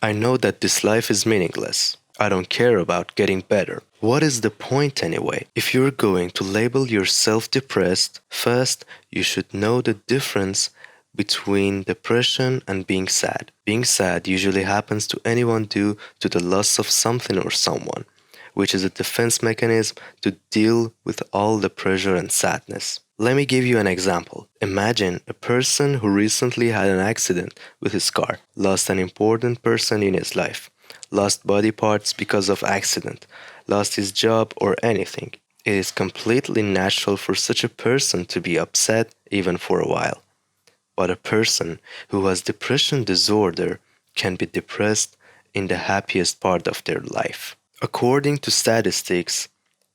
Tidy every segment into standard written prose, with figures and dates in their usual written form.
I know that this life is meaningless. I don't care about getting better. What is the point anyway? If you're going to label yourself depressed, first you should know the difference between depression and being sad. Being sad usually happens to anyone due to the loss of something or someone, which is a defense mechanism to deal with all the pressure and sadness. Let me give you an example. Imagine a person who recently had an accident with his car, lost an important person in his life, lost body parts because of accident, lost his job or anything. It is completely natural for such a person to be upset even for a while. But a person who has depression disorder can be depressed in the happiest part of their life. According to statistics,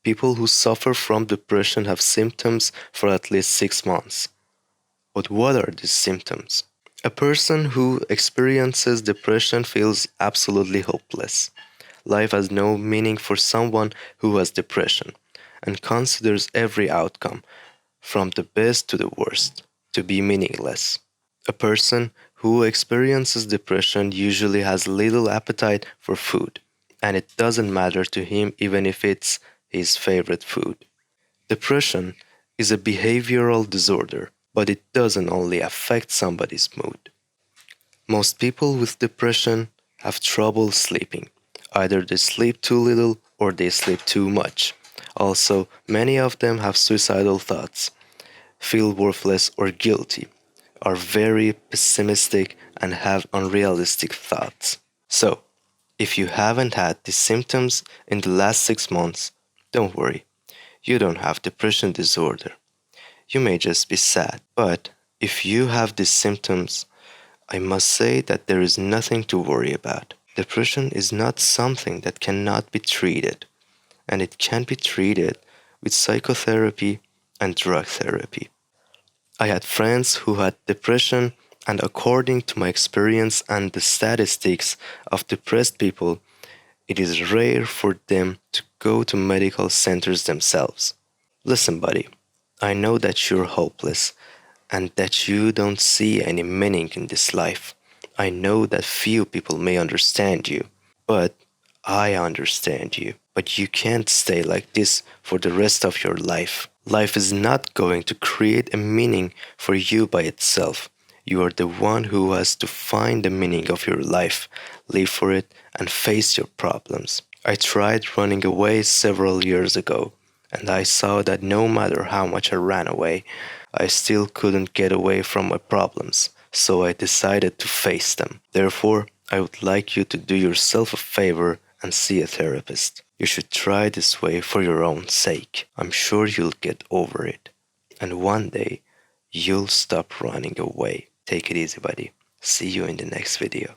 people who suffer from depression have symptoms for at least 6 months. But what are these symptoms? A person who experiences depression feels absolutely hopeless. Life has no meaning for someone who has depression and considers every outcome, from the best to the worst, to be meaningless. A person who experiences depression usually has little appetite for food, and it doesn't matter to him even if it's his favorite food. Depression is a behavioral disorder, but it doesn't only affect somebody's mood. Most people with depression have trouble sleeping. Either they sleep too little or they sleep too much. Also, many of them have suicidal thoughts, feel worthless or guilty, are very pessimistic, and have unrealistic thoughts. So, if you haven't had these symptoms in the last 6 months, don't worry. You don't have depression disorder. You may just be sad. But if you have these symptoms, I must say that there is nothing to worry about. Depression is not something that cannot be treated, and it can be treated with psychotherapy and drug therapy. I had friends who had depression, and according to my experience and the statistics of depressed people, it is rare for them to go to medical centers themselves. Listen, buddy, I know that you're hopeless and that you don't see any meaning in this life. I know that few people may understand you, but I understand you. But you can't stay like this for the rest of your life. Life is not going to create a meaning for you by itself. You are the one who has to find the meaning of your life, live for it, and face your problems. I tried running away several years ago, and I saw that no matter how much I ran away, I still couldn't get away from my problems, so I decided to face them. Therefore, I would like you to do yourself a favor and see a therapist. You should try this way for your own sake. I'm sure you'll get over it. And one day, you'll stop running away. Take it easy, buddy. See you in the next video.